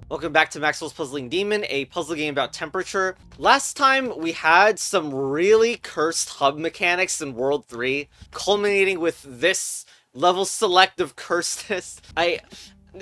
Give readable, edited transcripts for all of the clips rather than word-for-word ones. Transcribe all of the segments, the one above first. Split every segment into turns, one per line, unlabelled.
Welcome back to Maxwell's Puzzling Demon, a puzzle game about temperature. Last time we had some really cursed hub mechanics in World 3, culminating with this level select of cursedness.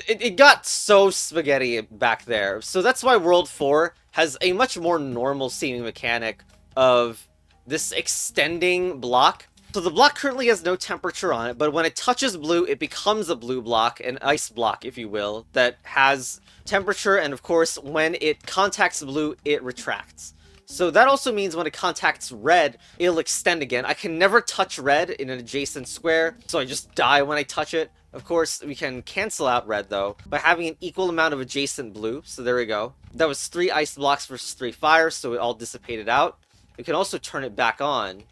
It got so spaghetti back there. So that's why World 4 has a much more normal seeming mechanic of this extending block. So the block currently has no temperature on it, but when it touches blue, it becomes a blue block, an ice block, if you will, that has temperature, and of course, when it contacts blue, it retracts. So that also means when it contacts red, it'll extend again. I can never touch red in an adjacent square, so I just die when I touch it. Of course, we can cancel out red, though, by having an equal amount of adjacent blue, so there we go. That was 3 ice blocks versus 3 fire, so it all dissipated out. We can also turn it back on.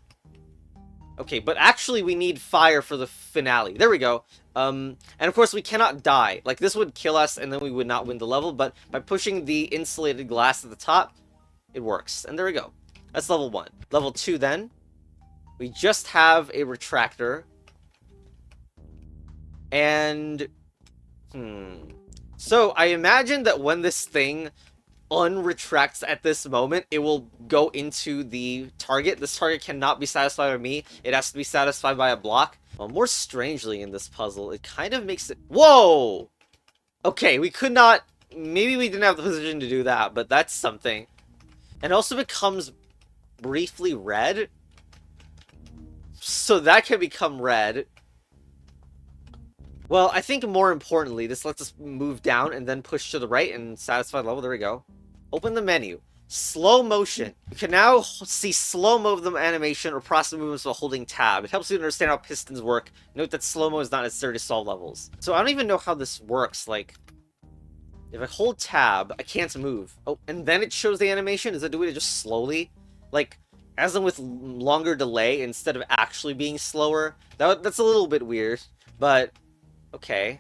Okay, but actually we need fire for the finale. There we go. And of course we cannot die. Like, this would kill us and then we would not win the level, but by pushing the insulated glass at the top, it works. And there we go. That's level 1. Level 2 then. We just have a retractor. And... So, I imagine that when this thing unretracts at this moment, it will go into the target. This target cannot be satisfied by me. It has to be satisfied by a block. Well, more strangely in this puzzle, it kind of makes it... Whoa! Okay, we could not... Maybe we didn't have the position to do that, but that's something. And it also becomes briefly red. So that can become red. Well, I think more importantly, this lets us move down and then push to the right and satisfy the level. There we go. Open the menu. Slow motion. You can now see slow-mo of the animation or process movements while holding tab. It helps you understand how pistons work. Note that slow-mo is not necessary to solve levels. So I don't even know how this works. Like, if I hold tab, I can't move. Oh, and then it shows the animation? Is it doing it just slowly? Like, as in with longer delay instead of actually being slower? That's a little bit weird, but okay.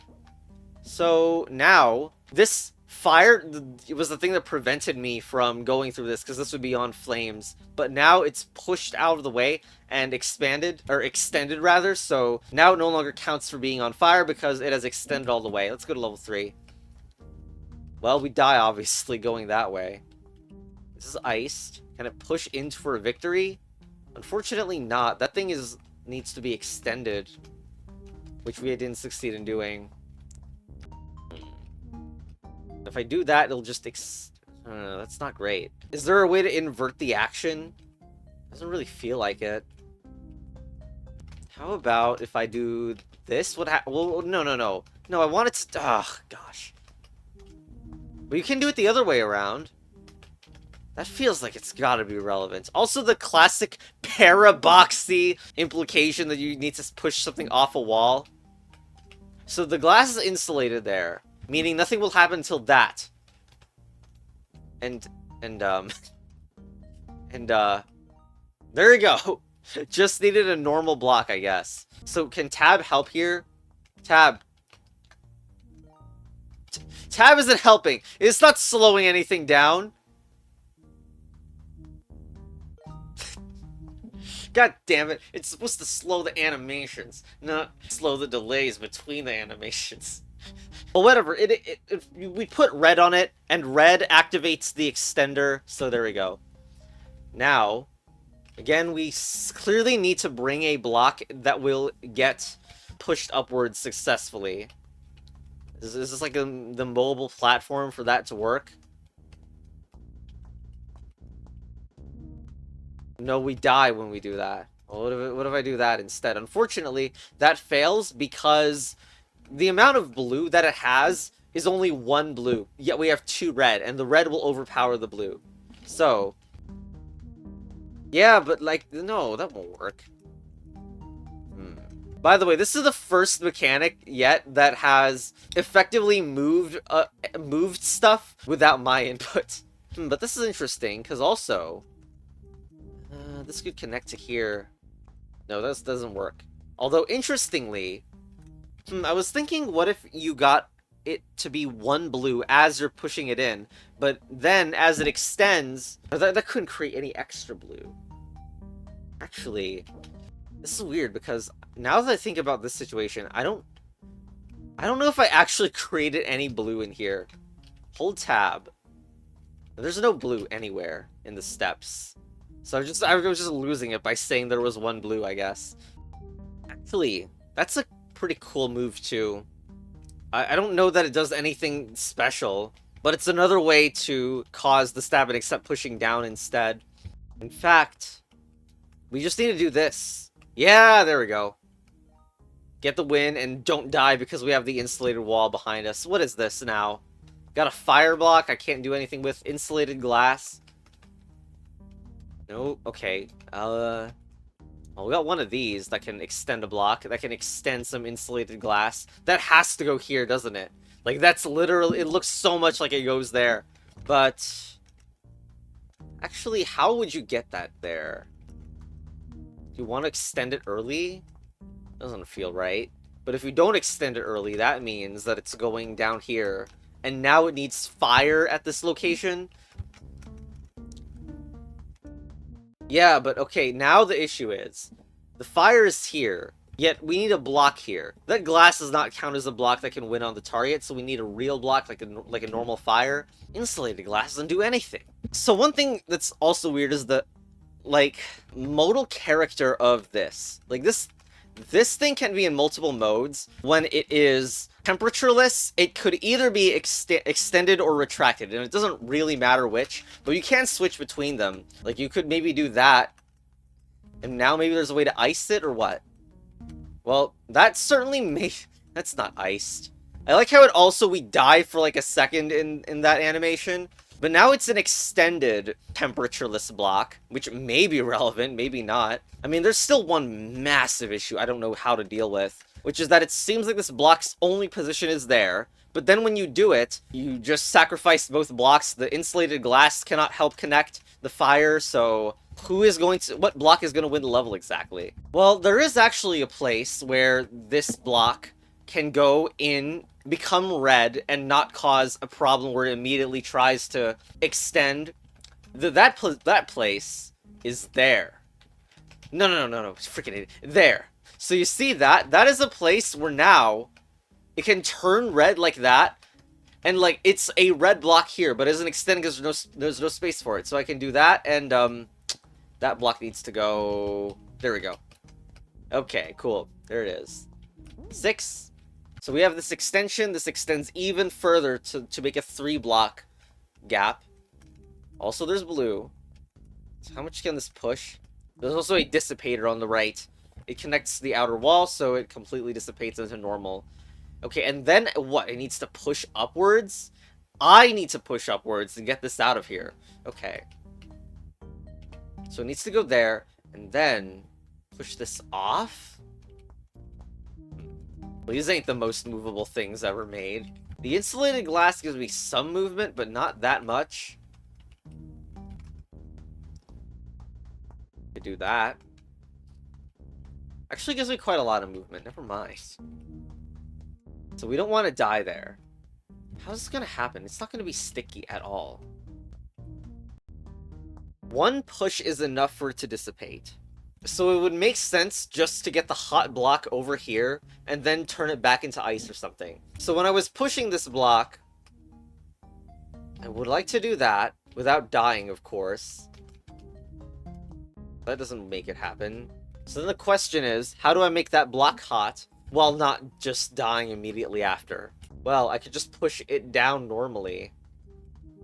So now, this fire, it was the thing that prevented me from going through this, because this would be on flames. But now it's pushed out of the way and expanded, or extended rather, so now it no longer counts for being on fire because it has extended all the way. Let's go to level 3. Well, we die, obviously, going that way. This is iced. Can it push into for a victory? Unfortunately not. That thing needs to be extended, which we didn't succeed in doing. If I do that, it'll just that's not great. Is there a way to invert the action? Doesn't really feel like it. How about if I do this? Well, no. No, I want it to... Ugh, gosh. But you can do it the other way around. That feels like it's gotta be relevant. Also, the classic paraboxy implication that you need to push something off a wall. So the glass is insulated there, meaning nothing will happen until that. And there we go. Just needed a normal block, I guess. So can tab help here? Tab. Tab isn't helping. It's not slowing anything down. God damn it. It's supposed to slow the animations, not slow the delays between the animations. Well, whatever. We put red on it, and red activates the extender, so there we go. Now, again, we clearly need to bring a block that will get pushed upwards successfully. Is this like the mobile platform for that to work? No, we die when we do that. Well, what if I do that instead? Unfortunately, that fails because the amount of blue that it has is only 1 blue. Yet we have 2 red, and the red will overpower the blue. So, yeah, but like, no, that won't work. By the way, this is the first mechanic yet that has effectively moved stuff without my input. But this is interesting, because also... this could connect to here. No, this doesn't work. Although, interestingly, I was thinking, what if you got it to be 1 blue as you're pushing it in, but then as it extends, that couldn't create any extra blue. Actually, this is weird because now that I think about this situation, I don't know if I actually created any blue in here. Hold tab. There's no blue anywhere in the steps. So I was just losing it by saying there was one blue, I guess. Actually, that's a pretty cool move too. I don't know that it does anything special, but it's another way to cause the stabbing except pushing down instead. In fact, we just need to do this. Yeah, there we go. Get the win and don't die because we have the insulated wall behind us. What is this now? Got a fire block I can't do anything with. Insulated glass. No, okay. Well, we got one of these that can extend a block. That can extend some insulated glass. That has to go here, doesn't it? Like, that's literally... It looks so much like it goes there. But... Actually, how would you get that there? Do you want to extend it early? Doesn't feel right. But if you don't extend it early, that means that it's going down here. And now it needs fire at this location. Yeah, but okay, now the issue is, the fire is here, yet we need a block here. That glass does not count as a block that can win on the target, so we need a real block like a normal fire. Insulated glass doesn't do anything. So one thing that's also weird is the, like, modal character of this. Like, this thing can be in multiple modes. When it is temperatureless, it could either be extended or retracted, and it doesn't really matter which, but you can switch between them. Like, you could maybe do that, and now maybe there's a way to ice it, or what? Well, that certainly that's not iced. I like how we die for like a second in that animation, but now it's an extended temperatureless block, which may be relevant, maybe not. I mean, there's still one massive issue I don't know how to deal with, which is that it seems like this block's only position is there, but then when you do it, you just sacrifice both blocks. The insulated glass cannot help connect the fire, so what block is going to win the level exactly? Well, there is actually a place where this block can go in, become red, and not cause a problem where it immediately tries to extend. That place is there. No, freaking idiot. There. So you see that? That is a place where now it can turn red like that, and like it's a red block here, but it isn't extending because there's no space for it. So I can do that, and that block needs to go. There we go. Okay, cool. There it is. 6. So we have this extension. This extends even further to make a 3-block gap. Also, there's blue. So how much can this push? There's also a dissipator on the right. It connects to the outer wall, so it completely dissipates into normal. Okay, and then what? It needs to push upwards? I need to push upwards to get this out of here. Okay. So it needs to go there, and then push this off? Well, these ain't the most movable things ever made. The insulated glass gives me some movement, but not that much. Could do that. Actually gives me quite a lot of movement. Never mind. So we don't want to die there. How's this going to happen? It's not going to be sticky at all. One push is enough for it to dissipate. So it would make sense just to get the hot block over here and then turn it back into ice or something. So when I was pushing this block, I would like to do that without dying, of course. That doesn't make it happen. So then the question is, how do I make that block hot while not just dying immediately after? Well, I could just push it down normally.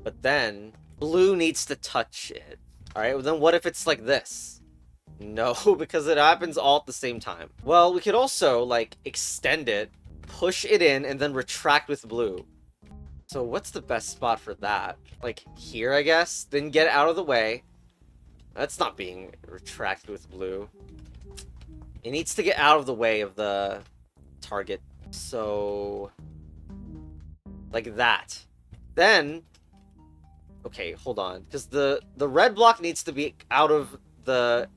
But then, blue needs to touch it. Alright, well then what if it's like this? No, because it happens all at the same time. Well, we could also, like, extend it, push it in, and then retract with blue. So what's the best spot for that? Like, here, I guess? Then get it out of the way. That's not being retracted with blue. It needs to get out of the way of the target. So... like that. Then... okay, hold on. Because the red block needs to be out of the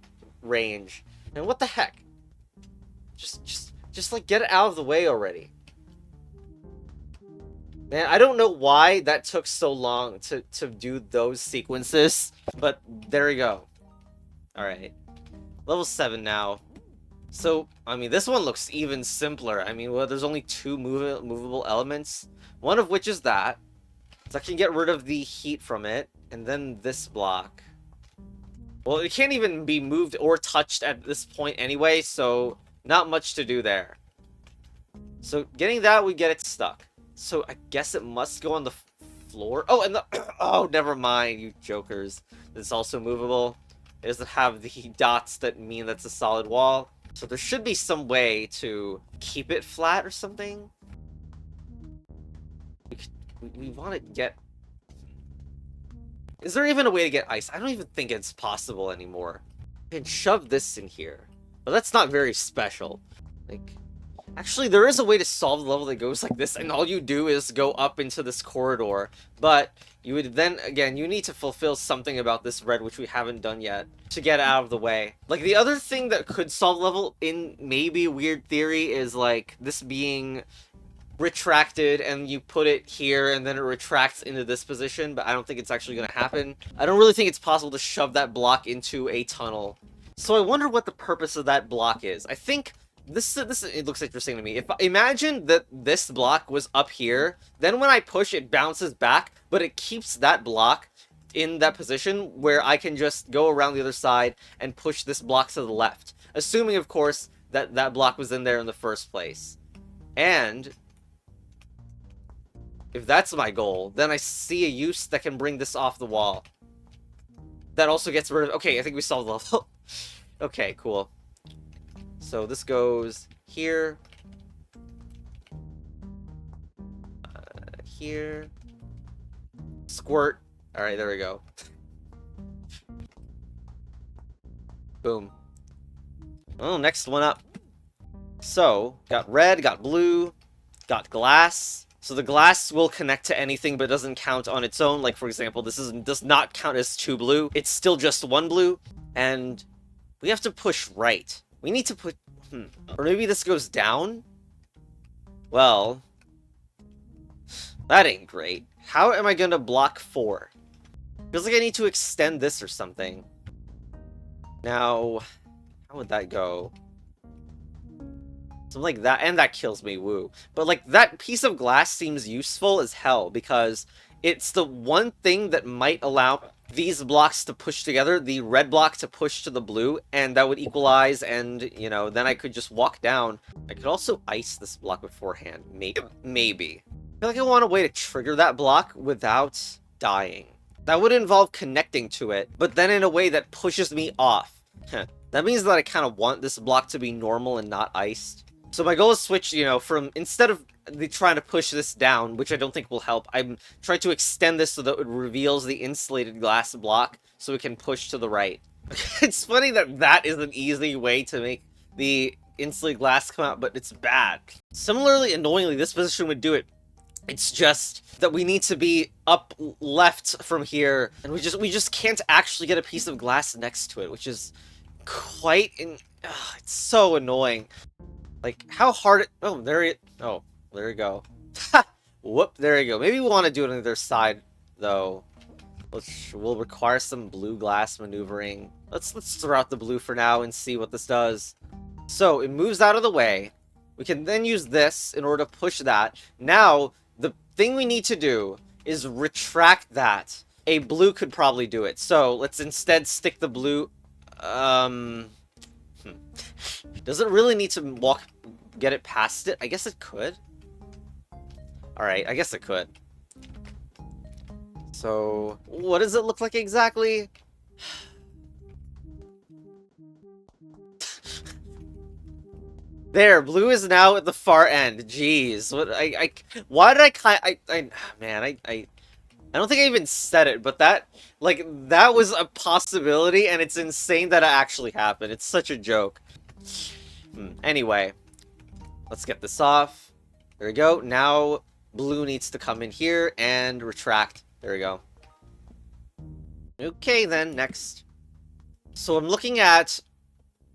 range. And what the heck? Just like, get it out of the way already. Man, I don't know why that took so long to do those sequences, but there we go. Alright. Level 7 now. So, I mean, this one looks even simpler. I mean, well, there's only 2 movable elements, one of which is that. So I can get rid of the heat from it. And then this block. Well, it can't even be moved or touched at this point anyway, so not much to do there. So getting that, we get it stuck. So I guess it must go on the floor. Oh, and the... Oh, never mind, you jokers. It's also movable. It doesn't have the dots that mean that's a solid wall. So there should be some way to keep it flat or something. We want to get... Is there even a way to get ice? I don't even think it's possible anymore. I can shove this in here. But that's not very special. Like... Actually, there is a way to solve the level that goes like this, and all you do is go up into this corridor. But you would then, again, you need to fulfill something about this red, which we haven't done yet, to get out of the way. Like, the other thing that could solve the level, in maybe weird theory, is, like, this being retracted, and you put it here, and then it retracts into this position, but I don't think it's actually going to happen. I don't really think it's possible to shove that block into a tunnel. So I wonder what the purpose of that block is. I think... This it looks interesting to me. If imagine that this block was up here, then when I push it bounces back, but it keeps that block in that position where I can just go around the other side and push this block to the left. Assuming, of course, that that block was in there in the first place. And if that's my goal, then I see a use that can bring this off the wall. That also gets rid of... Okay, I think we solved the level. Okay, cool. So this goes here, here, squirt. All right, there we go. Boom. Oh, next one up. So, got red, got blue, got glass. So the glass will connect to anything but doesn't count on its own. Like, for example, this does not count as 2 blue. It's still just 1 blue. And we have to push right. We need to put... Or maybe this goes down? Well... That ain't great. How am I gonna block 4? Feels like I need to extend this or something. Now... How would that go? Something like that, and that kills me, woo. But, like, that piece of glass seems useful as hell, because it's the one thing that might allow these blocks to push together, the red block to push to the blue, and that would equalize, and, you know, then I could just walk down. I could also ice this block beforehand. Maybe. I feel like I want a way to trigger that block without dying. That would involve connecting to it, but then in a way that pushes me off. That means that I kind of want this block to be normal and not iced. So my goal is switch, you know, from, instead of trying to push this down, which I don't think will help, I'm trying to extend this so that it reveals the insulated glass block so we can push to the right. It's funny that that is an easy way to make the insulated glass come out, but it's bad. Similarly, annoyingly, this position would do it. It's just that we need to be up left from here, and we just can't actually get a piece of glass next to it, which is quite... it's so annoying. Like, how hard it... Oh, there you go. Whoop, there you go. Maybe we want to do it on the other side, though. Which will require some blue glass maneuvering. Let's throw out the blue for now and see what this does. So, it moves out of the way. We can then use this in order to push that. Now, the thing we need to do is retract that. A blue could probably do it. So, let's instead stick the blue... Does it really need to get it past it? I guess it could. Alright, I guess it could. So, what does it look like exactly? There, blue is now at the far end. Jeez, what why did I don't think I even said it, but that was a possibility, and it's insane that it actually happened. It's such a joke. Anyway, let's get this off. There we go. Now, blue needs to come in here and retract. There we go. Okay, then, next. So I'm looking at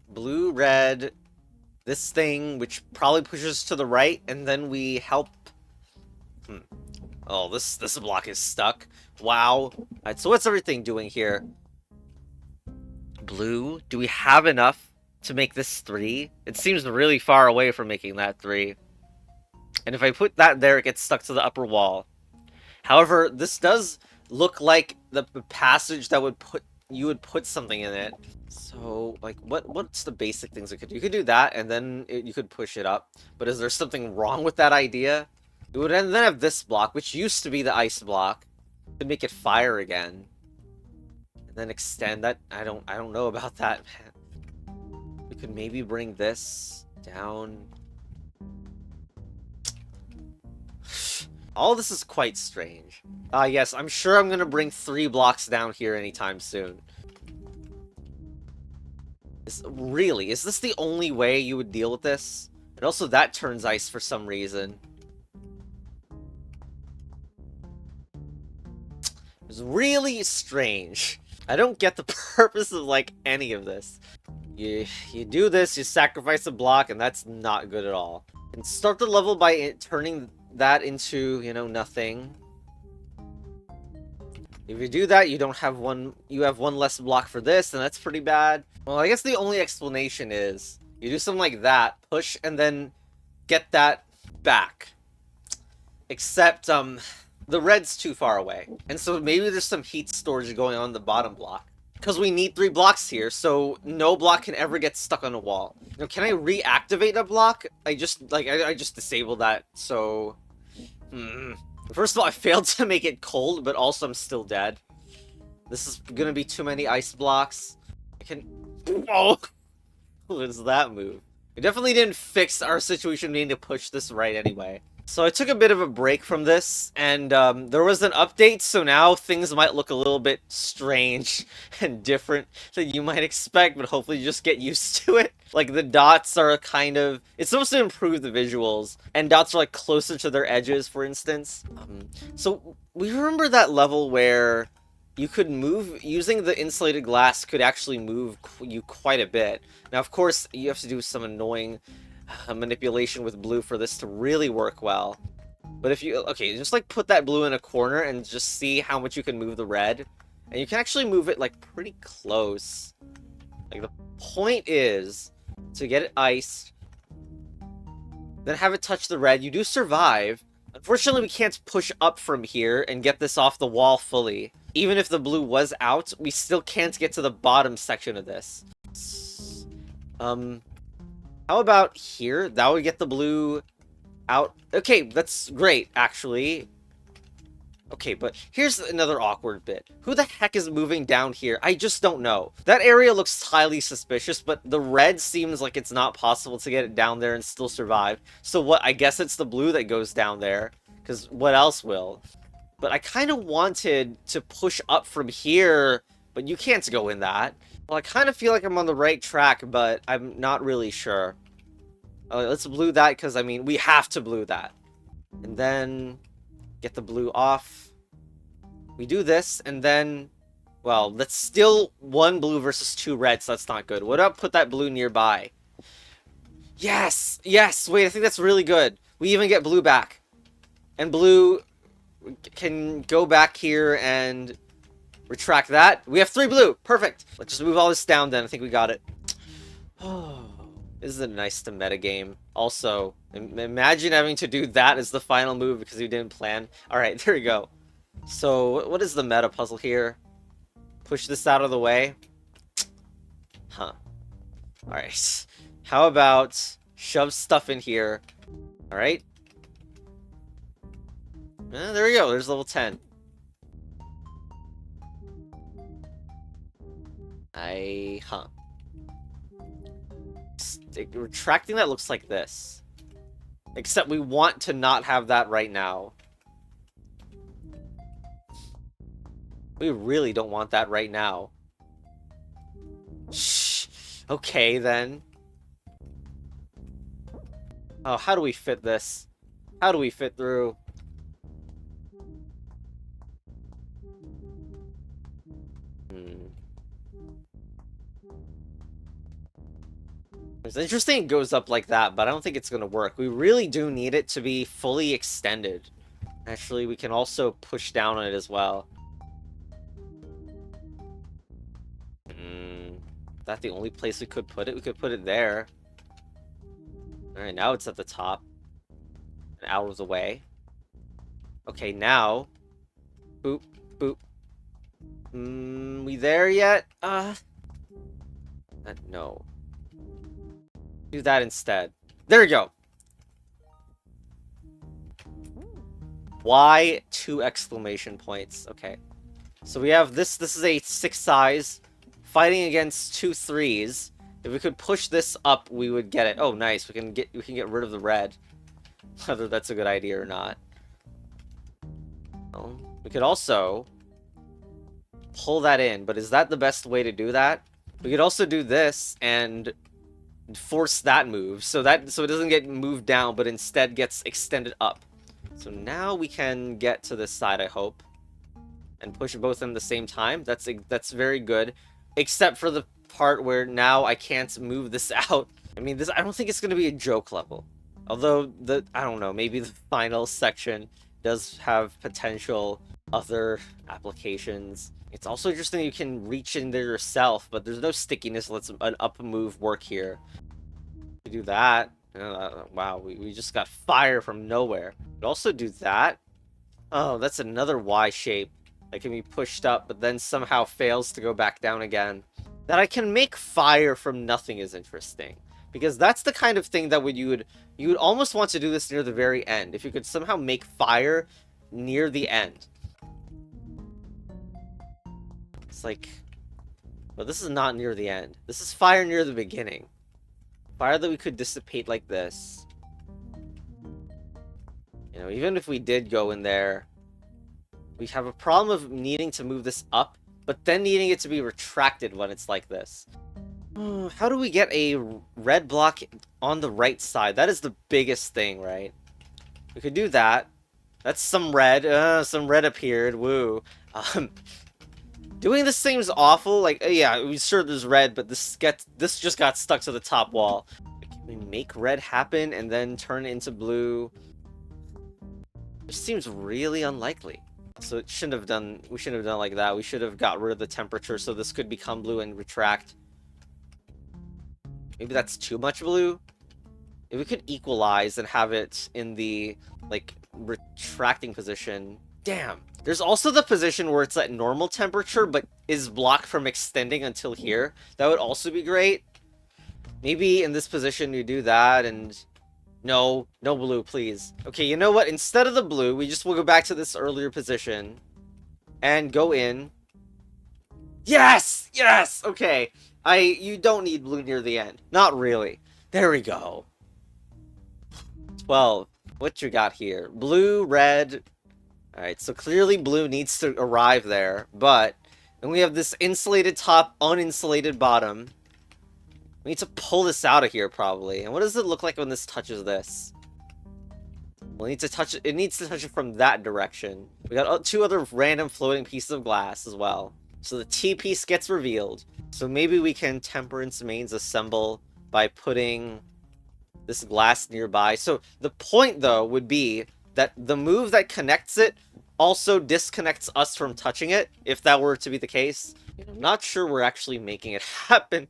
blue, red, this thing, which probably pushes to the right, and then we help... Oh, this block is stuck. Wow. Alright, so what's everything doing here? Blue? Do we have enough to make this 3? It seems really far away from making that 3. And if I put that there, it gets stuck to the upper wall. However, this does look like the passage that you would put something in it. So, like, what's the basic things it could do? You could do that, and then you could push it up. But is there something wrong with that idea? You would then have this block, which used to be the ice block, to make it fire again, and then extend that. I don't know about that, man. We could maybe bring this down. All this is quite strange. Yes, I'm sure I'm gonna bring 3 blocks down here anytime soon. Really, is this the only way you would deal with this? And also that turns ice for some reason. It's really strange. I don't get the purpose of, like, any of this. You do this, you sacrifice a block, and that's not good at all. And start the level by turning that into, you know, nothing. If you do that, you have one less block for this, and that's pretty bad. Well, I guess the only explanation is you do something like that, push, and then get that back. Except, the red's too far away. And so maybe there's some heat storage going on the bottom block. Because we need 3 blocks here, so no block can ever get stuck on a wall. Now, can I reactivate a block? I just disabled that, so... First of all, I failed to make it cold, but also I'm still dead. This is gonna be too many ice blocks. I can... Oh! What is that move? We definitely didn't fix our situation needing to push this right anyway. So I took a bit of a break from this, and there was an update, so now things might look a little bit strange and different than you might expect, but hopefully you just get used to it. Like, the dots are kind of... It's supposed to improve the visuals, and dots are, like, closer to their edges, for instance. So, we remember that level where you could move... Using the insulated glass could actually move you quite a bit. Now, of course, you have to do some annoying... manipulation with blue for this to really work well. But if you... Okay, just like put that blue in a corner and just see how much you can move the red. And you can actually move it like pretty close. Like the point is to get it iced, then have it touch the red. You do survive. Unfortunately, we can't push up from here and get this off the wall fully. Even if the blue was out, we still can't get to the bottom section of this. How about here? That would get the blue out. Okay, that's great, actually. Okay, but here's another awkward bit. Who the heck is moving down here? I just don't know. That area looks highly suspicious, but the red seems like it's not possible to get it down there and still survive. So what? I guess it's the blue that goes down there, because what else will? But I kind of wanted to push up from here, but you can't go in that. Well, I kind of feel like I'm on the right track, but I'm not really sure. Let's blue that, because, I mean, we have to blue that. And then get the blue off. We do this, and then... Well, that's still 1 blue versus 2 red, so that's not good. What about put that blue nearby? Yes! Yes! Wait, I think that's really good. We even get blue back. And blue can go back here and retract that. We have 3 blue! Perfect! Let's just move all this down then. I think we got it. Isn't it nice to metagame? Also, imagine having to do that as the final move because you didn't plan. Alright, there we go. So, what is the meta puzzle here? Push this out of the way? Huh. Alright. How about shove stuff in here? Alright. There we go. There's level 10. Huh. Retracting that looks like this. Except we want to not have that right now. We really don't want that right now. Shh. Okay, then. Oh, how do we fit this? How do we fit through? It's interesting it goes up like that, but I don't think it's going to work. We really do need it to be fully extended. Actually, we can also push down on it as well. Is that the only place we could put it? We could put it there. Alright, now it's at the top. And out of the way. Okay, now Boop, boop. We there yet? No. Do that instead. There we go. Why 2 exclamation points? Okay. So we have this. This is a 6 size, fighting against 2 3s. If we could push this up, we would get it. Oh, nice. We can get rid of the red. Whether that's a good idea or not. Oh, we could also pull that in, but is that the best way to do that? We could also do this and force that move so it doesn't get moved down, but instead gets extended up. So now we can get to this side, I hope, and push both of them at the same time. That's very good, except for the part where now I can't move this out. I mean, I don't think it's going to be a joke level. Although, I don't know, maybe the final section does have potential other applications. It's also interesting you can reach in there yourself, but there's no stickiness. Let's an up move work here. We do that. Wow, we just got fire from nowhere. We also do that. Oh, that's another Y shape that can be pushed up, but then somehow fails to go back down again. That I can make fire from nothing is interesting, because that's the kind of thing that you would almost want to do this near the very end. If you could somehow make fire near the end. It's like, but this is not near the end. This is fire near the beginning. Fire that we could dissipate like this. You know, even if we did go in there, we have a problem of needing to move this up, but then needing it to be retracted when it's like this. How do we get a red block on the right side? That is the biggest thing, right? We could do that. That's some red. Some red appeared. Woo. Doing this seems awful. Like, yeah, we sure there's red, but this just got stuck to the top wall. Can we make red happen and then turn it into blue? It seems really unlikely. So we shouldn't have done like that. We should have got rid of the temperature so this could become blue and retract. Maybe that's too much blue. If we could equalize and have it in the, like, retracting position. Damn. There's also the position where it's at normal temperature, but is blocked from extending until here. That would also be great. Maybe in this position you do that and... No blue, please. Okay, you know what? Instead of the blue, we just will go back to this earlier position. And go in. Yes! Yes! Okay. You don't need blue near the end. Not really. There we go. 12. What you got here? Blue, red. Alright, so clearly blue needs to arrive there, but then we have this insulated top, uninsulated bottom. We need to pull this out of here, probably. And what does it look like when this touches this? We'll need to touch it. It needs to touch it from that direction. We got 2 other random floating pieces of glass as well. So the T piece gets revealed. So maybe we can Temperance Mains assemble by putting this glass nearby. So the point, though, would be that the move that connects it also disconnects us from touching it, if that were to be the case. I'm not sure we're actually making it happen.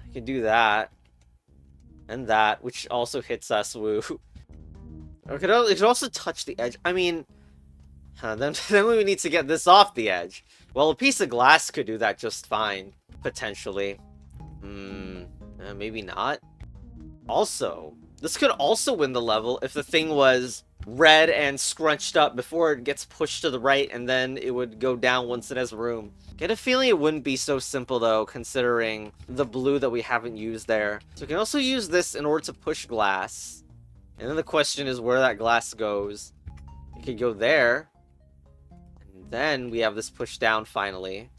I can do that. And that, which also hits us, woo. It could also touch the edge. I mean, then we need to get this off the edge. Well, a piece of glass could do that just fine, potentially. Maybe not. Also, this could also win the level if the thing was red and scrunched up before it gets pushed to the right, and then it would go down once it has room. Get a feeling it wouldn't be so simple, though, considering the blue that we haven't used there. So we can also use this in order to push glass. And then the question is where that glass goes. It could go there. And then we have this push down finally.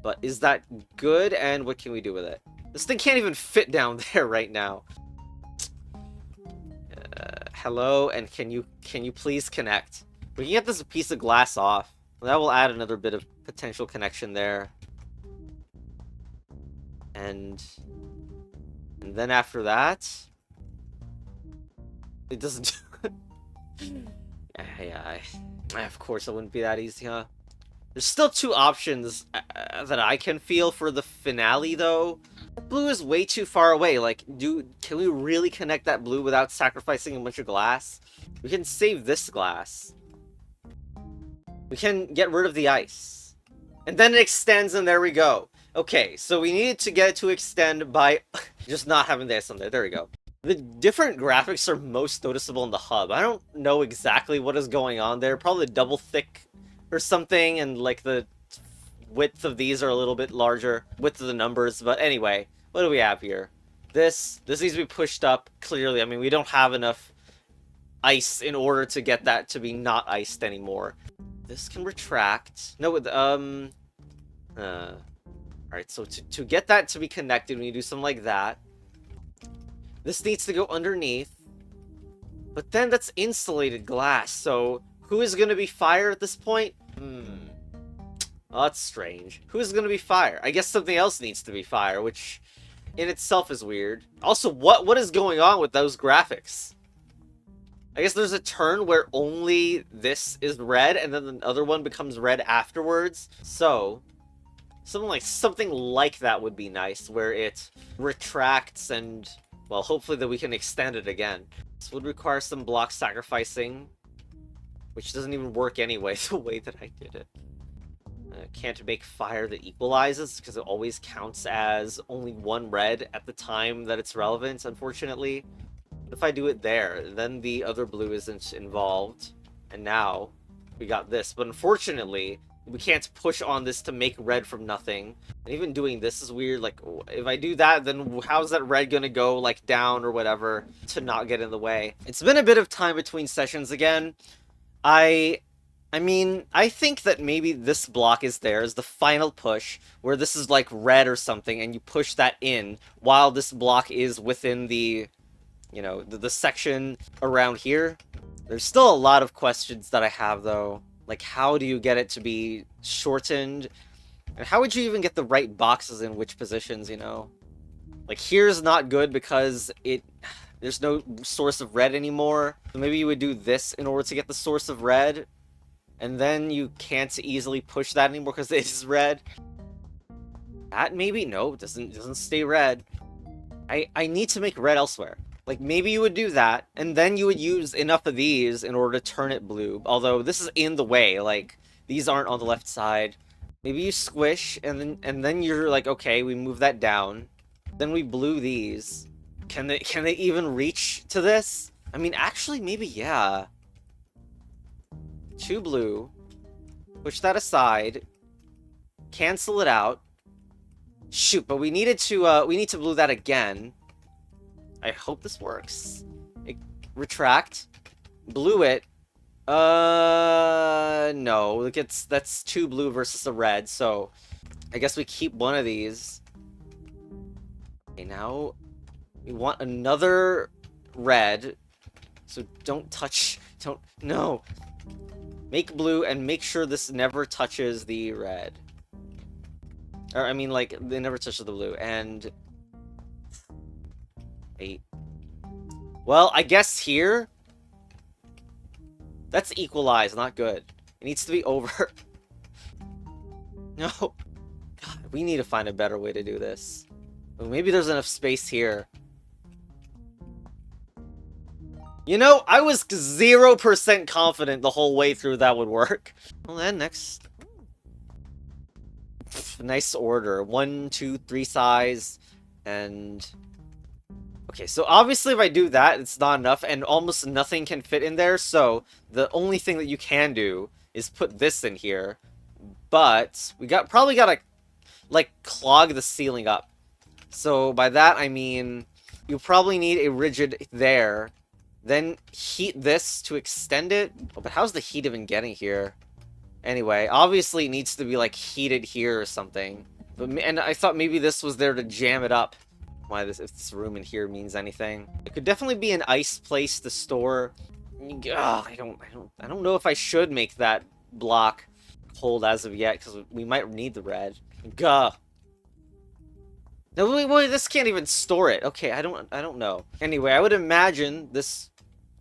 But is that good? And what can we do with it? This thing can't even fit down there right now. Hello, and can you please connect? We can get this piece of glass off. That will add another bit of potential connection there. And then after that... It doesn't... yeah, of course it wouldn't be that easy, huh? There's still 2 options that I can feel for the finale, though. Blue is way too far away. Like, can we really connect that blue without sacrificing a bunch of glass? We can save this glass. we can get rid of the ice. And then it extends, and there we go. Okay, so we needed to get it to extend by just not having the ice on there. There we go. The different graphics are most noticeable in the hub. I don't know exactly what is going on there. Probably double thick or something, and like the width of these are a little bit larger. Width of the numbers, but anyway, what do we have here? This needs to be pushed up, clearly. I mean, we don't have enough ice in order to get that to be not iced anymore. This can retract. No, with, alright, so to get that to be connected, we need to do something like that. This needs to go underneath. But then that's insulated glass, so who is going to be fire at this point? Oh, that's strange. Who is going to be fire? I guess something else needs to be fire, which in itself is weird. Also, what is going on with those graphics? I guess there's a turn where only this is red, and then the other one becomes red afterwards. So, something like that would be nice, where it retracts and, well, hopefully that we can extend it again. This would require some block sacrificing, which doesn't even work anyway, the way that I did it. Can't make fire that equalizes, because it always counts as only one red at the time that it's relevant, unfortunately. If I do it there, then the other blue isn't involved, and now we got this. But unfortunately, we can't push on this to make red from nothing. And even doing this is weird. Like, if I do that, then how's that red gonna go, like, down or whatever to not get in the way? It's been a bit of time between sessions again. I mean, I think that maybe this block is there as the final push, where this is like red or something, and you push that in while this block is within the, you know, the section around here. There's still a lot of questions that I have, though. Like, how do you get it to be shortened? And how would you even get the right boxes in which positions, you know? Like, here's not good because there's no source of red anymore. So maybe you would do this in order to get the source of red. And then you can't easily push that anymore because it is red. That maybe? No, it doesn't stay red. I need to make red elsewhere. Like, maybe you would do that, and then you would use enough of these in order to turn it blue. Although, this is in the way. Like, these aren't on the left side. Maybe you squish, and then you're like, okay, we move that down. Then we blue these. Can they even reach to this? I mean, actually, maybe, yeah. 2 blue, push that aside, cancel it out. Shoot, but we need to blue that again. I hope this works. Retract, blue it. No, look, that's 2 blue versus a red, so I guess we keep one of these. Okay, now we want another red, so no. Make blue and make sure this never touches the red. Or, I mean, like, they never touches the blue. And 8. Well, I guess here, that's equalized, not good. It needs to be over. No. God, we need to find a better way to do this. Well, maybe there's enough space here. You know, I was 0% confident the whole way through that would work. Well, then, next. Nice order. 1, 2, 3 size. And... okay, so obviously if I do that, it's not enough, and almost nothing can fit in there, so the only thing that you can do is put this in here. But we probably gotta, like, clog the ceiling up. So by that, I mean, you probably need a rigid there. Then heat this to extend it. Oh, but how's the heat even getting here? Anyway, obviously it needs to be, like, heated here or something. And I thought maybe this was there to jam it up. Why if this room in here means anything. It could definitely be an ice place to store. Ugh, I don't know if I should make that block hold as of yet, because we might need the red. Gah. No, wait, this can't even store it. Okay, I don't know. Anyway, I would imagine this...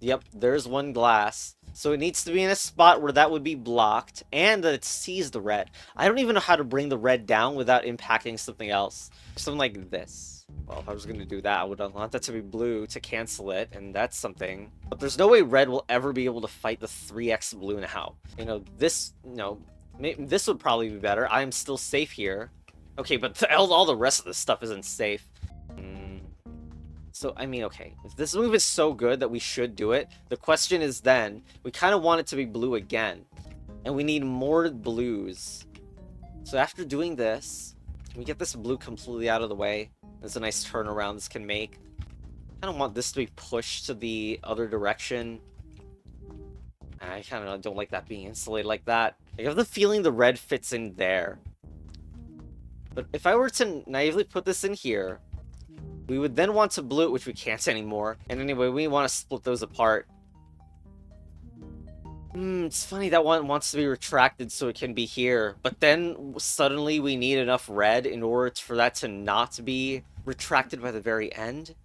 Yep, there's one glass. So it needs to be in a spot where that would be blocked and that it sees the red. I don't even know how to bring the red down without impacting something else. Something like this. Well, if I was going to do that, I would want that to be blue to cancel it, and that's something. But there's no way red will ever be able to fight the 3x blue now. You know, this, this would probably be better. I am still safe here. Okay, but all the rest of this stuff isn't safe. So, I mean, okay, if this move is so good that we should do it, the question is then, we kind of want it to be blue again. And we need more blues. So after doing this, can we get this blue completely out of the way? That's a nice turnaround this can make. I don't want this to be pushed to the other direction. I kind of don't like that being insulated like that. I have the feeling the red fits in there. But if I were to naively put this in here, we would then want to blue it, which we can't anymore. And anyway, we want to split those apart. It's funny that one wants to be retracted so it can be here. But then suddenly we need enough red in order for that to not be retracted by the very end.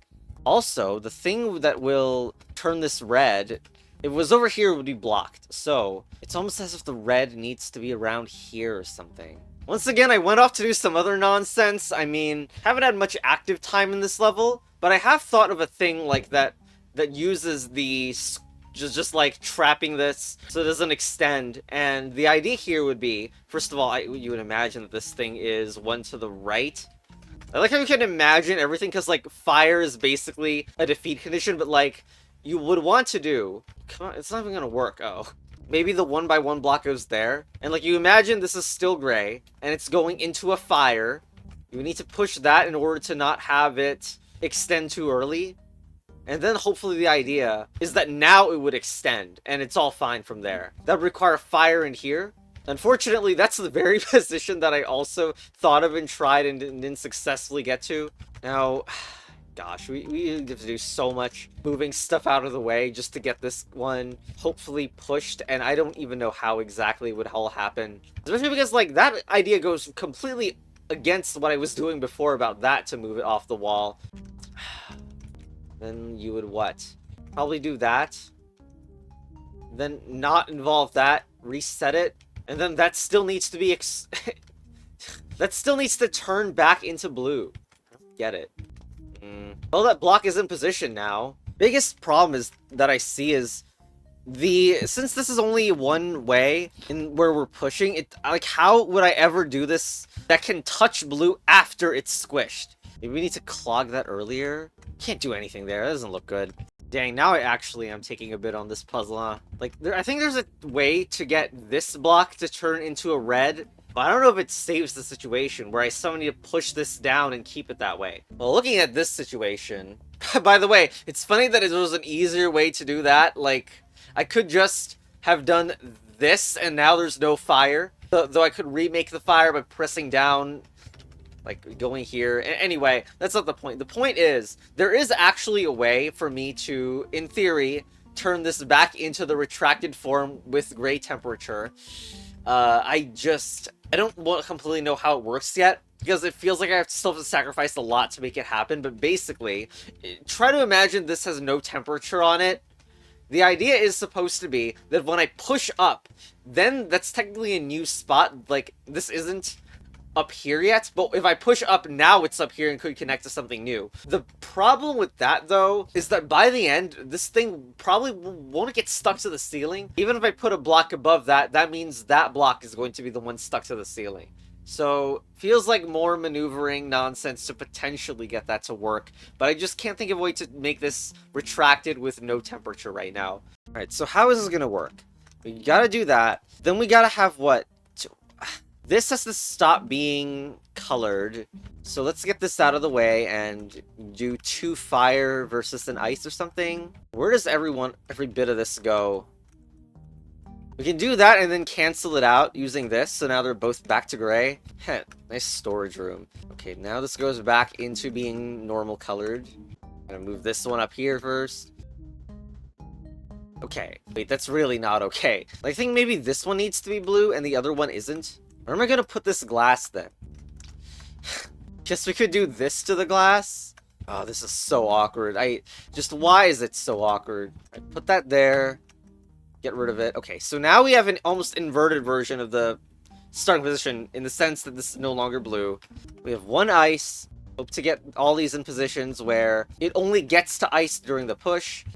Also, the thing that will turn this red, if it was over here, it would be blocked. So it's almost as if the red needs to be around here or something. Once again, I went off to do some other nonsense. I mean, haven't had much active time in this level, but I have thought of a thing like that uses the just like trapping this so it doesn't extend. And the idea here would be, first of all, you would imagine that this thing is one to the right. I like how you can imagine everything, because like fire is basically a defeat condition, but like you would want to do, come on, it's not even gonna work. Oh, maybe the 1x1 block goes there, and like you imagine this is still gray and it's going into a fire. You need to push that in order to not have it extend too early. And then hopefully the idea is that now it would extend and it's all fine from there. That would require fire in here. Unfortunately, that's the very position that I also thought of and tried and didn't successfully get to. Now, gosh, we have to do so much moving stuff out of the way just to get this one hopefully pushed, and I don't even know how exactly it would all happen. Especially because, like, that idea goes completely against what I was doing before about that to move it off the wall. Then you would what? Probably do that. Then not involve that, reset it. And then that still needs to be that still needs to turn back into blue. I don't get it. Well, that block is in position now. Biggest problem is that I see is since this is only one way in where we're pushing it, like how would I ever do this that can touch blue after it's squished? Maybe we need to clog that earlier. Can't do anything there. That doesn't look good. Dang, now I actually am taking a bit on this puzzle, huh? Like, I think there's a way to get this block to turn into a red, but I don't know if it saves the situation where I still need to push this down and keep it that way. Well, looking at this situation, by the way, it's funny that there was an easier way to do that. Like, I could just have done this and now there's no fire, though I could remake the fire by pressing down, like going here. Anyway, that's not the point. The point is, there is actually a way for me to, in theory, turn this back into the retracted form with gray temperature. I don't completely know how it works yet, because it feels like I still have to sacrifice a lot to make it happen, but basically, try to imagine this has no temperature on it. The idea is supposed to be that when I push up, then that's technically a new spot. Like, this isn't up here yet, but if I push up now, it's up here and could connect to something new. The problem with that, though, is that by the end, this thing probably won't get stuck to the ceiling. Even if I put a block above that, that means that block is going to be the one stuck to the ceiling. So, feels like more maneuvering nonsense to potentially get that to work, but I just can't think of a way to make this retracted with no temperature right now. Alright, so how is this gonna work? We gotta do that. Then we gotta have what? This has to stop being colored. So let's get this out of the way and do 2 fire versus an ice or something. Where does every bit of this go? We can do that and then cancel it out using this. So now they're both back to gray. Heh, nice storage room. Okay, now this goes back into being normal colored. I'm gonna move this one up here first. Okay, wait, that's really not okay. I think maybe this one needs to be blue and the other one isn't. Where am I gonna put this glass then? Guess we could do this to the glass. Oh, this is so awkward. Why is it so awkward? I put that there. Get rid of it. Okay, so now we have an almost inverted version of the starting position in the sense that this is no longer blue. We have one ice. Hope to get all these in positions where it only gets to ice during the push.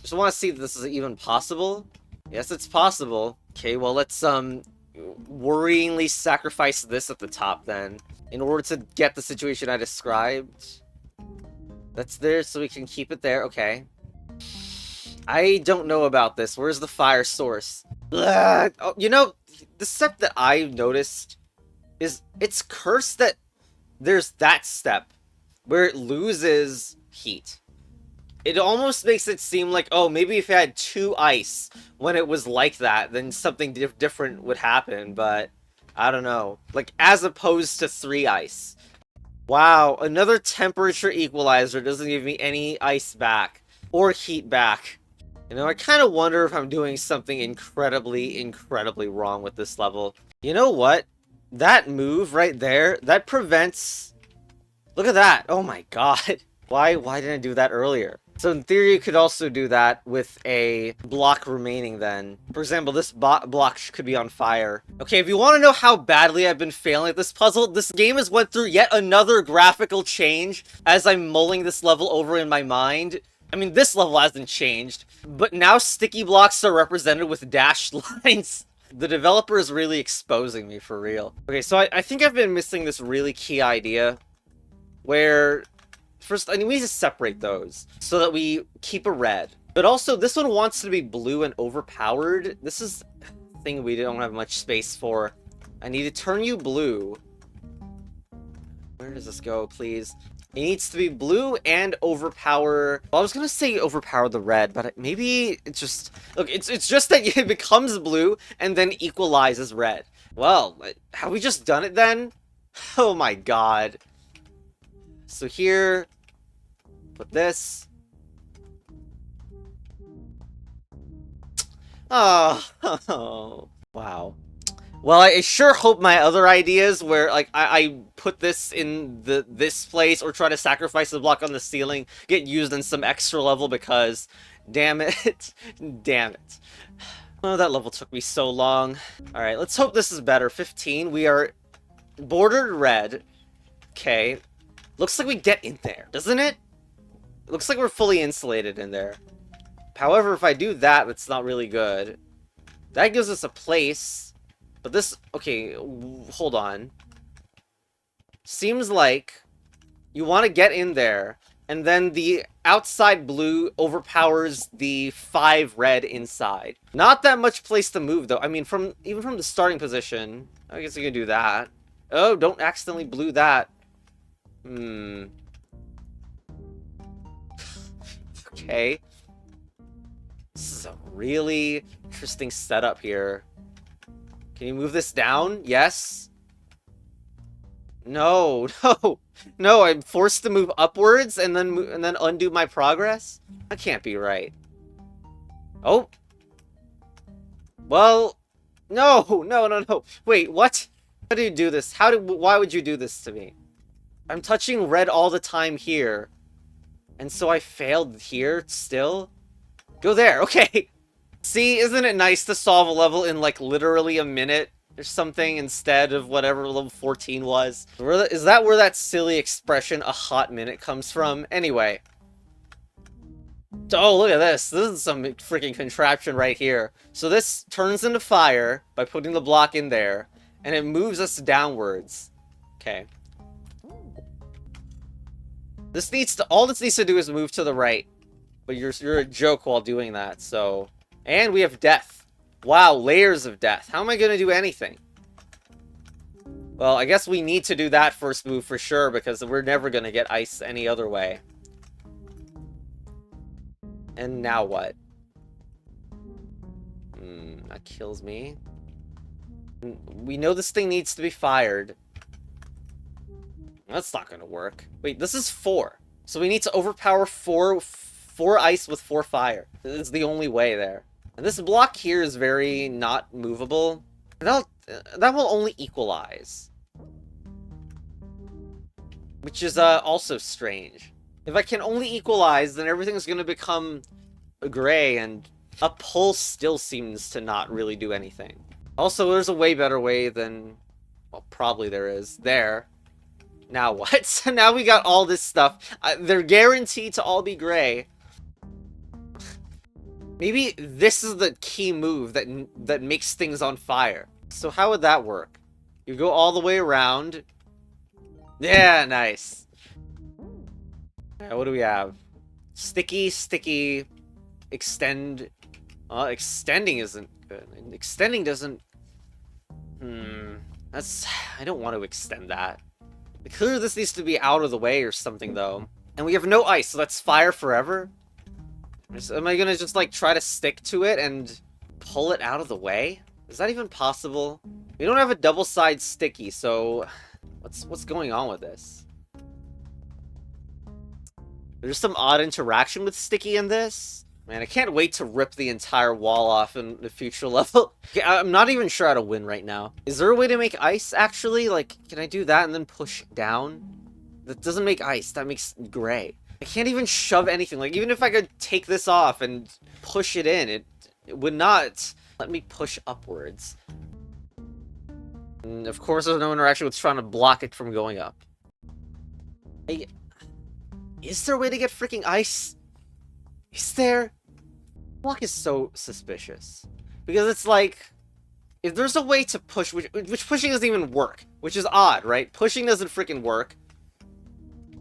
Just want to see if this is even possible. Yes, it's possible. Okay, well, let's worryingly sacrifice this at the top then in order to get the situation I described. That's there so we can keep it there. Okay. I don't know about this. Where's the fire source? Ugh. Oh, you know, the step that I noticed is it's cursed that there's that step where it loses heat. It almost makes it seem like, oh, maybe if it had 2 ice when it was like that, then something different would happen, but I don't know. Like, as opposed to 3 ice. Wow, another temperature equalizer doesn't give me any ice back. Or heat back. You know, I kind of wonder if I'm doing something incredibly, incredibly wrong with this level. You know what? That move right there, that prevents... Look at that! Oh my god! Why didn't I do that earlier? So in theory, you could also do that with a block remaining then. For example, this block could be on fire. Okay, if you want to know how badly I've been failing at this puzzle, this game has went through yet another graphical change as I'm mulling this level over in my mind. I mean, this level hasn't changed, but now sticky blocks are represented with dashed lines. The developer is really exposing me for real. Okay, so I think I've been missing this really key idea where... First, I mean, we need to separate those so that we keep a red. But also, this one wants to be blue and overpowered. This is a thing we don't have much space for. I need to turn you blue. Where does this go, please? It needs to be blue and overpower... Well, I was gonna say overpower the red, but maybe it's just... Look, it's just that it becomes blue and then equalizes red. Well, have we just done it then? Oh my god. So here... Put this. Oh, wow. Well, I sure hope my other ideas where, like, I put this in this place or try to sacrifice the block on the ceiling get used in some extra level because, damn it. Damn it. Oh, that level took me so long. Alright, let's hope this is better. 15. We are bordered red. Okay. Looks like we get in there, doesn't it? It looks like we're fully insulated in there. However, if I do that, that's not really good. That gives us a place. But this... Okay, hold on. Seems like you want to get in there, and then the outside blue overpowers the 5 red inside. Not that much place to move, though. I mean, even from the starting position, I guess you can do that. Oh, don't accidentally blue that. Okay. This is a really interesting setup here. Can you move this down? Yes? No, no. No, I'm forced to move upwards and then undo my progress? That can't be right. Oh. Well, no, no, no, no. Wait, what? How do you do this? Why would you do this to me? I'm touching red all the time here. And so I failed here still? Go there, okay. See, isn't it nice to solve a level in like literally a minute or something instead of whatever level 14 was? Is that where that silly expression, a hot minute, comes from? Anyway. Oh, look at this. This is some freaking contraption right here. So this turns into fire by putting the block in there, and it moves us downwards. Okay. All this needs to do is move to the right. But you're a joke while doing that, so... And we have death. Wow, layers of death. How am I gonna do anything? Well, I guess we need to do that first move for sure, because we're never gonna get ice any other way. And now what? That kills me. We know this thing needs to be fired. That's not gonna work. Wait, this is 4. So we need to overpower 4 ice with 4 fire. This is the only way there. And this block here is very not movable. That will only equalize. Which is also strange. If I can only equalize, then everything's gonna become gray and A pull still seems to not really do anything. Also, there's a way better way than... Well, probably there is. There. Now what? So now we got all this stuff. They're guaranteed to all be gray. Maybe this is the key move that makes things on fire. So how would that work? You go all the way around. Yeah, nice. What do we have? Sticky, sticky, extend. Extending isn't good. Extending doesn't... That's... I don't want to extend that. Clearly this needs to be out of the way or something, though. And we have no ice, so that's fire forever? Am I gonna just, like, try to stick to it and pull it out of the way? Is that even possible? We don't have a double-side sticky, so... What's going on with this? There's some odd interaction with sticky in this. Man, I can't wait to rip the entire wall off in the future level. Okay, I'm not even sure how to win right now. Is there a way to make ice, actually? Like, can I do that and then push down? That doesn't make ice. That makes gray. I can't even shove anything. Like, even if I could take this off and push it in, it would not let me push upwards. And of course, there's no interaction with trying to block it from going up. Is there a way to get freaking ice? Is there? Block is so suspicious. Because it's like, if there's a way to push, which pushing doesn't even work, which is odd, right? Pushing doesn't freaking work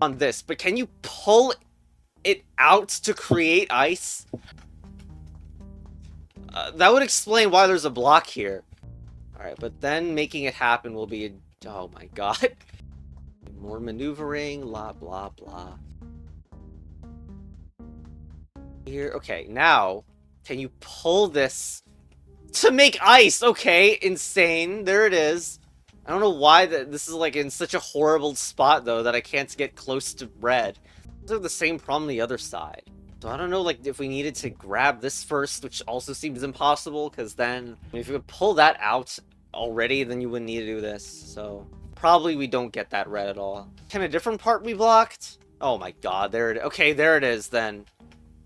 on this, but can you pull it out to create ice? That would explain why there's a block here. Alright, but then making it happen will be, oh my god. More maneuvering, blah, blah, blah. Here, okay, now, can you pull this to make ice? Okay, insane. There it is. I don't know why this is, like, in such a horrible spot, though, that I can't get close to red. These are the same problem the other side. So I don't know, like, if we needed to grab this first, which also seems impossible, because then, if you could pull that out already, then you wouldn't need to do this. So, probably we don't get that red at all. Can a different part be blocked? Oh my god, there it is. Okay, there it is, then.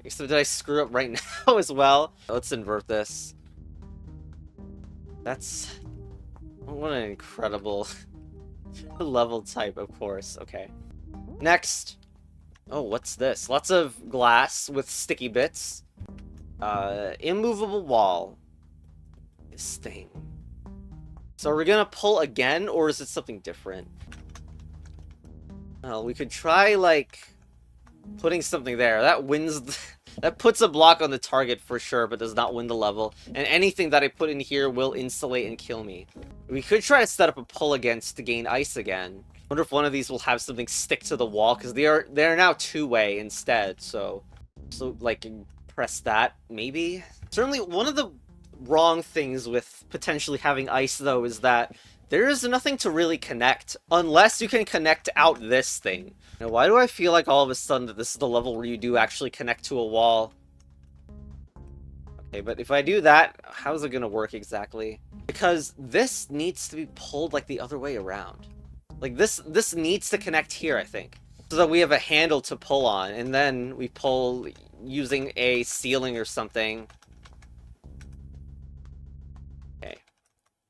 So did I screw up right now as well? Let's invert this. That's... What an incredible level type, of course. Okay. Next. Oh, what's this? Lots of glass with sticky bits. Immovable wall. This thing. So are we gonna pull again, or is it something different? Oh, we could try, like... putting something there. That wins... that puts a block on the target for sure, but does not win the level. And anything that I put in here will insulate and kill me. We could try to set up a pull against to gain ice again. Wonder if one of these will have something stick to the wall, because they're now two-way instead, so like, press that, maybe? Certainly, one of the wrong things with potentially having ice, though, is that there is nothing to really connect, unless you can connect out this thing. Now, why do I feel like all of a sudden that this is the level where you do actually connect to a wall? Okay, but if I do that, how's it gonna work exactly? Because this needs to be pulled like the other way around. Like, this needs to connect here, I think. So that we have a handle to pull on, and then we pull using a ceiling or something. Okay.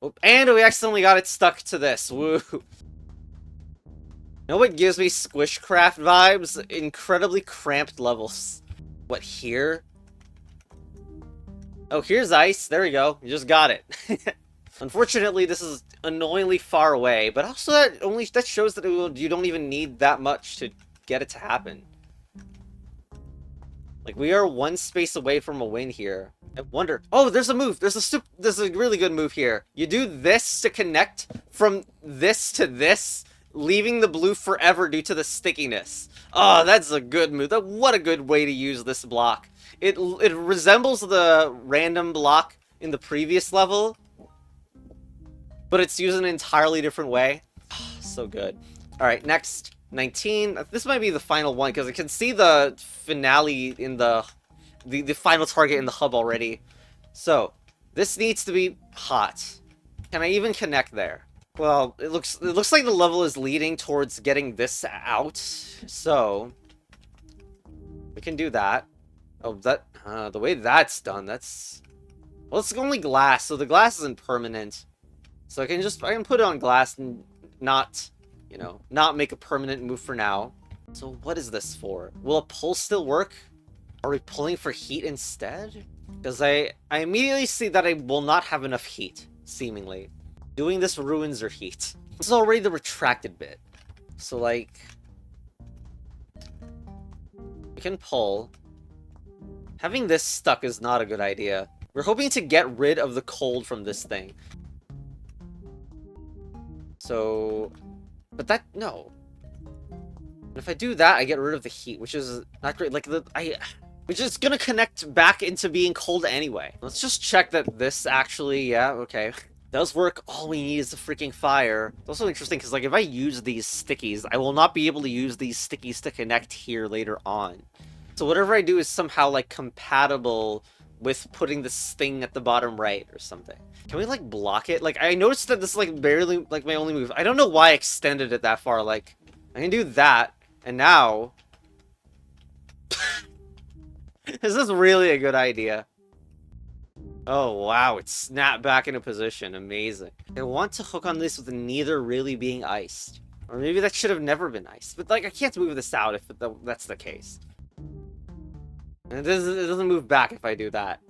Oh, and we accidentally got it stuck to this. Woo! You know what gives me Squishcraft vibes? Incredibly cramped levels. What, here? Oh, here's ice. There we go. You just got it. Unfortunately, this is annoyingly far away, but also that shows that you don't even need that much to get it to happen. Like, we are one space away from a win here. I wonder... Oh, there's a move! There's a really good move here. You do this to connect from this to this, leaving the blue forever due to the stickiness. Oh, that's a good move. What a good way to use this block. It resembles the random block in the previous level, but it's used in an entirely different way. So good. Alright, next. 19. This might be the final one, because I can see the finale in the final target in the hub already. So, this needs to be hot. Can I even connect there? Well, it looks like the level is leading towards getting this out. So, we can do that. Oh, that, the way that's done, that's... Well, it's only glass, so the glass isn't permanent. So I can put it on glass and not, you know, not make a permanent move for now. So what is this for? Will a pull still work? Are we pulling for heat instead? Because I immediately see that I will not have enough heat, seemingly. Doing this ruins your heat. This is already the retracted bit. So, like... we can pull. Having this stuck is not a good idea. We're hoping to get rid of the cold from this thing. So... but that... no. If I do that, I get rid of the heat, which is not great. Like, which is gonna connect back into being cold anyway. Let's just check that this actually... yeah, okay. Does work. All we need is the freaking fire. It's also interesting because, like, if I use these stickies, I will not be able to use these stickies to connect here later on. So whatever I do is somehow, like, compatible with putting this thing at the bottom right or something. Can we, like, block it? Like, I noticed that this is, like, barely, like, my only move. I don't know why I extended it that far. Like, I can do that, and now... is this really a good idea? Oh, wow, it snapped back into position. Amazing. I want to hook on this with neither really being iced. Or maybe that should have never been iced. But, like, I can't move this out if that's the case. And it doesn't move back if I do that.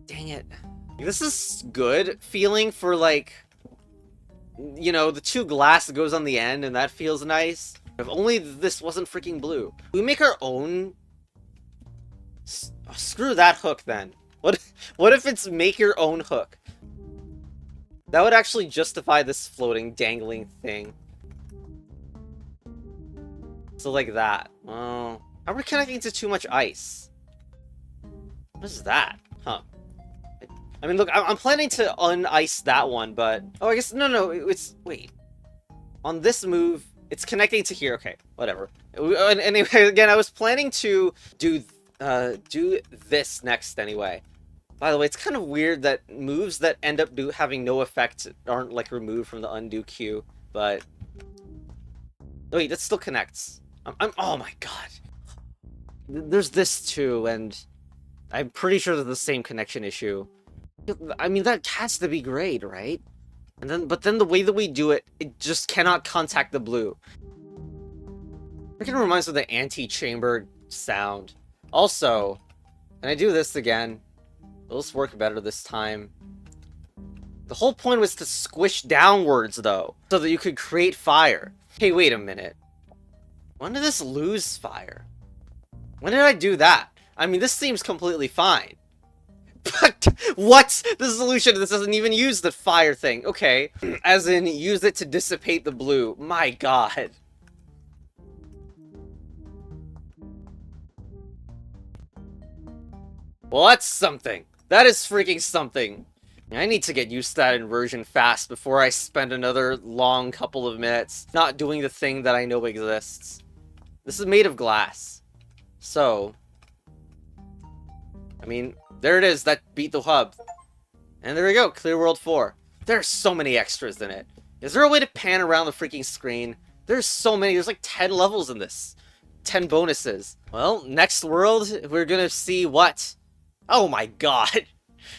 Dang it. This is good feeling for, like... you know, the two glass that goes on the end, and that feels nice. If only this wasn't freaking blue. We make our own... oh, screw that hook, then. What if it's make your own hook? That would actually justify this floating, dangling thing. So like that. Oh, are we connecting to too much ice? What is that? Huh. I mean, look, I'm planning to un-ice that one, but... oh, I guess... no, it's... wait. On this move, it's connecting to here. Okay, whatever. Anyway, again, I was planning to do this next anyway. By the way, it's kind of weird that moves that end up having no effect aren't, like, removed from the undo queue, but... wait, that still connects. Oh my god. There's this too, and I'm pretty sure they're the same connection issue. I mean, that has to be great, right? But then the way that we do it, it just cannot contact the blue. It kind of reminds me of the anti-chamber sound. Also, and I do this again. Will this work better this time? The whole point was to squish downwards, though, so that you could create fire. Hey, wait a minute. When did this lose fire? When did I do that? I mean, this seems completely fine. But what? The solution to this doesn't even use the fire thing. Okay. As in, use it to dissipate the blue. My god. Well, that's something. That is freaking something. I need to get used to that inversion fast before I spend another long couple of minutes not doing the thing that I know exists. This is made of glass. So... I mean, there it is. That beat the hub. And there we go. Clear World 4. There's so many extras in it. Is there a way to pan around the freaking screen? There's so many. There's like 10 levels in this. 10 bonuses. Well, next world, we're gonna see what? Oh my god.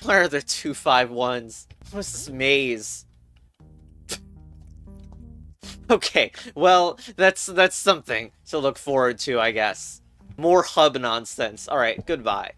Where are the 251s? What's this maze? Okay, well, that's something to look forward to, I guess. More hub nonsense. Alright, goodbye.